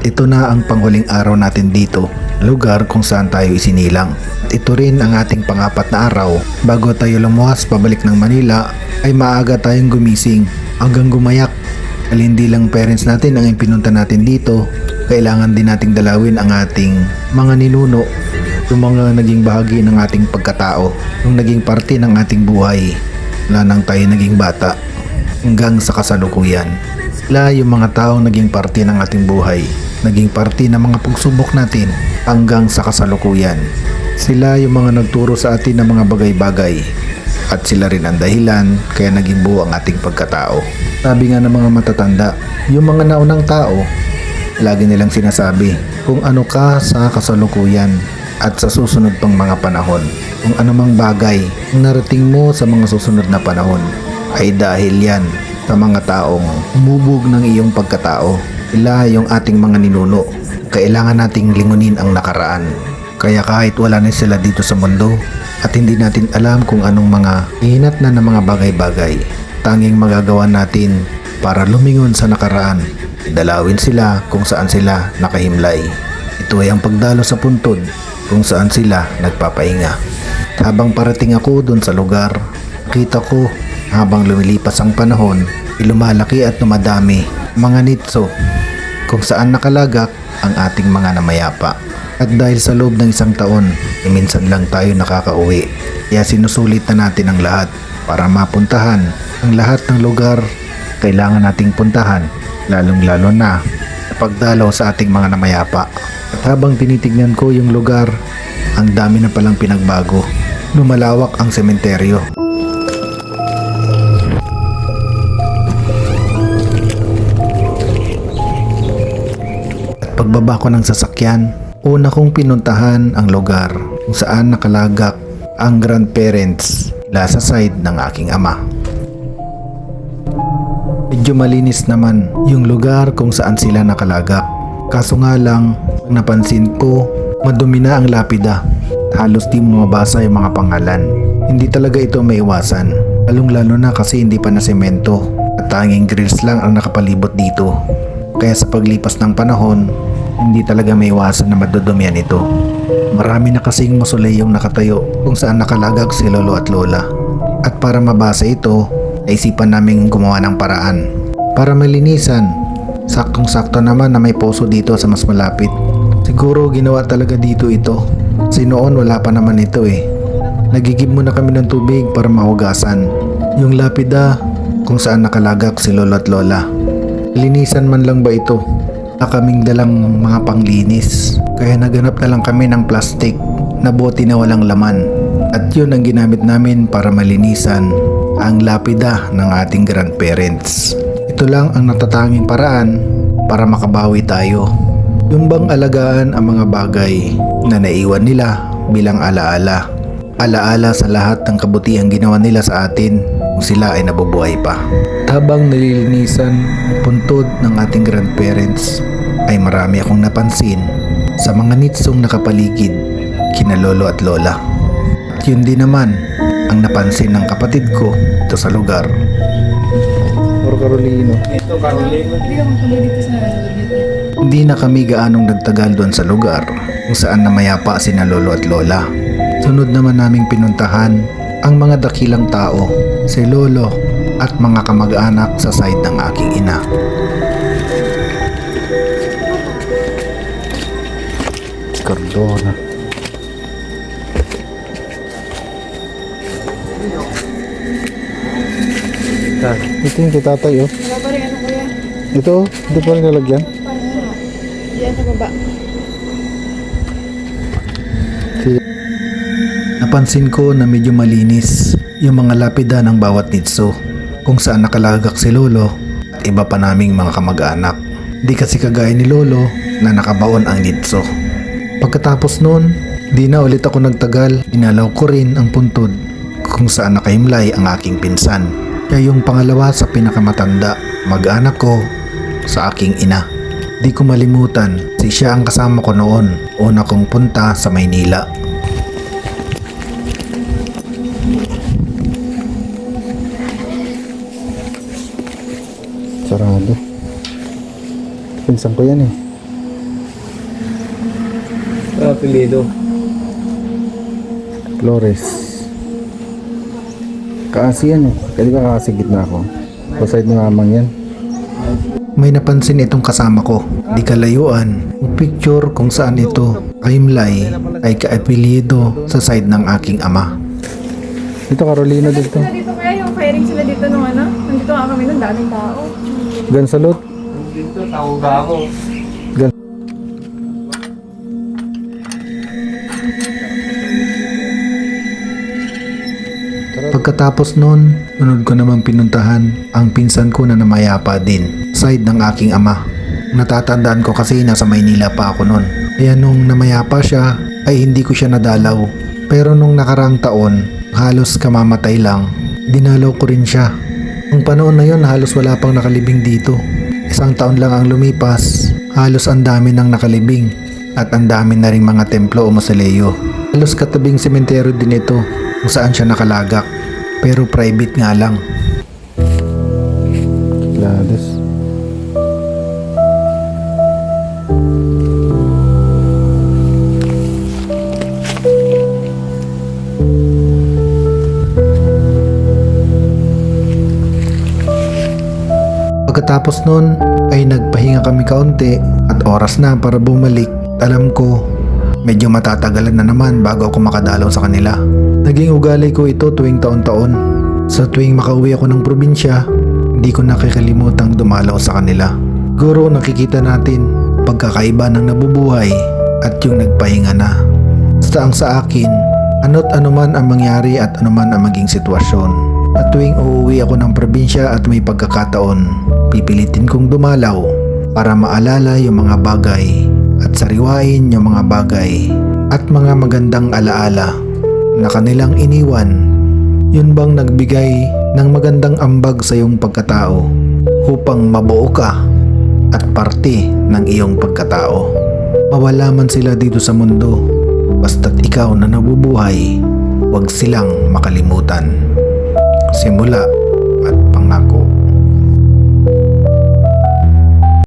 ito na ang panghuling araw natin dito, lugar kung saan tayo isinilang. At ito rin ang ating pang-apat na araw bago tayo lumuwas pabalik ng Manila ay maaga tayong gumising hanggang gumayak. Dahil hindi lang parents natin ang pinunta natin dito, kailangan din nating dalawin ang ating mga ninuno, yung mga naging bahagi ng ating pagkatao, yung naging parte ng ating buhay mula nang tayo naging bata hanggang sa kasalukuyan. Sila yung mga taong naging parte ng ating buhay, naging parte ng mga pagsubok natin hanggang sa kasalukuyan. Sila yung mga nagturo sa atin ng mga bagay-bagay at sila rin ang dahilan kaya naging buo ang ating pagkatao. Sabi nga ng mga matatanda, yung mga naunang tao, lagi nilang sinasabi kung ano ka sa kasalukuyan at sa susunod pang mga panahon. Kung anumang bagay ang narating mo sa mga susunod na panahon ay dahil yan sa mga taong umubog ng iyong pagkatao. Sila yung ating mga ninuno. Kailangan nating lingunin ang nakaraan. Kaya kahit wala na sila dito sa mundo at hindi natin alam kung anong mga hihinatnan na mga bagay-bagay, tanging magagawa natin para lumingon sa nakaraan. Dalawin sila kung saan sila nakahimlay. Ito ay ang pagdalo sa puntod kung saan sila nagpapahinga. Habang parating ako dun sa lugar, kita ko habang lumilipas ang panahon, lumalaki at dumadami mga nitso kung saan nakalagak ang ating mga namayapa. At dahil sa loob ng isang taon, minsan lang tayo nakakauwi. Kaya sinusulit na natin ang lahat para mapuntahan ang lahat ng lugar kailangan nating puntahan, lalong-lalo na sa pagdalaw sa ating mga namayapa. At habang tinitignan ko yung lugar, ang dami na palang pinagbago. Lumalawak ang sementeryo. At pagbaba ko ng sasakyan, una kong pinuntahan ang lugar kung saan nakalagak ang grandparents mula sa side ng aking ama. Medyo malinis naman yung lugar kung saan sila nakalagak. Kaso nga lang, napansin ko, madumi na ang lapida. Halos di mo mabasa yung mga pangalan. Hindi talaga ito maiwasan, lalong-lalo na kasi hindi pa na semento at tanging grills lang ang nakapalibot dito. Kaya sa paglipas ng panahon, hindi talaga maiwasan na madudumian ito. Marami na kasing mausoleyong nakatayo kung saan nakalagak si lolo at lola. At para mabasa ito, naisipan naming gumawa ng paraan para malinisan. Saktong-sakto naman na may poso dito sa mas malapit. Siguro ginawa talaga dito ito kasi noon wala pa naman ito eh. Nagigib muna kami ng tubig para mahugasan yung lapida kung saan nakalagak si lolo at lola. Linisan man lang ba ito? Na kaming dalang mga panglinis, kaya naganap na lang kami ng plastic na bote na walang laman. At yun ang ginamit namin para malinisan ang lapida ng ating grandparents. Ito lang ang natatanging paraan para makabawi tayo. Yung bang alagaan ang mga bagay na naiwan nila bilang alaala. Alaala sa lahat ng kabutihang ginawa nila sa atin kung sila ay nabubuhay pa. Habang nililinisan ang puntod ng ating grandparents, ay marami akong napansin sa mga nitsong nakapaligid kina lolo at lola. At yun din naman ang napansin ng kapatid ko ito sa lugar. Or Carolino. Ito, Carolino. Hindi naman kami dito sa dito. Hindi na kami gaanong nagtagal doon sa lugar kung saan namayapa sina lolo at lola. Sunod naman naming pinuntahan ang mga dakilang tao, si lolo at mga kamag-anak sa side ng aking ina. Cardona. Ito yung tatay oh. Wala pa rin ano kuya? Ito, hindi pa rin nalagyan. Paano nga? Diyan sa baba. Napansin ko na medyo malinis yung mga lapida ng bawat nitso kung saan nakalagak si lolo at iba pa naming mga kamag-anak. Di kasi kagaya ni lolo na nakabaon ang nitso. Pagkatapos noon, di na ulit ako nagtagal. Inalaw ko rin ang puntod kung saan nakahimlay ang aking pinsan. Kaya yung pangalawa sa pinakamatanda, mag-anak ko sa aking ina. Di ko malimutan, si siya ang kasama ko noon. Una kong punta sa Maynila. Sarado. Pinsan ko yan eh. apelido? Flores. Kaasi yan eh. Kaya di ba kaasi gitna ako? O side ni mamang yan. May napansin itong kasama ko. Di kalayuan. Ang picture kung saan ito Kaimlay ay kaapelyido sa side ng aking ama. Dito Carolina dito. Sila dito kaya yung firing sila dito nung ano? Nandito nga kami nung daming tao. Gansalot. Dito, tawag ako. Pagkatapos nun, sunod ko naman pinuntahan ang pinsan ko na namayapa din, side ng aking ama. Natatandaan ko kasi nasa Maynila pa ako nun. Kaya nung namayapa siya, ay hindi ko siya nadalaw. Pero nung nakarang taon, halos kamamatay lang, dinalaw ko rin siya. Nung panahon na yon halos wala pang nakalibing dito. Isang taon lang ang lumipas, halos ang dami nang nakalibing at ang dami na ring mga templo o mausoleo. Halos katabing sementeryo din ito kung saan siya nakalagak, pero private nga lang. Gladys. Pagkatapos nun ay nagpahinga kami kaunti at oras na para bumalik. Alam ko medyo matatagalan na naman bago ako makadalaw sa kanila. Naging ugali ko ito tuwing taon-taon. Sa tuwing makauwi ako ng probinsya, hindi ko nakikalimutang dumalaw sa kanila. Siguro nakikita natin pagkakaiba ng nabubuhay at yung nagpahinga na. Basta ang sa akin, ano't anuman ang mangyari at anuman ang maging sitwasyon. At tuwing uuwi ako ng probinsya at may pagkakataon, pipilitin kong dumalaw para maalala yung mga bagay at sariwain yung mga bagay at mga magandang alaala na kanilang iniwan. Yun bang nagbigay ng magandang ambag sa iyong pagkatao upang mabuo ka at parte ng iyong pagkatao. Mawala man sila dito sa mundo, basta't ikaw na nabubuhay, huwag silang makalimutan. Simula at pangako.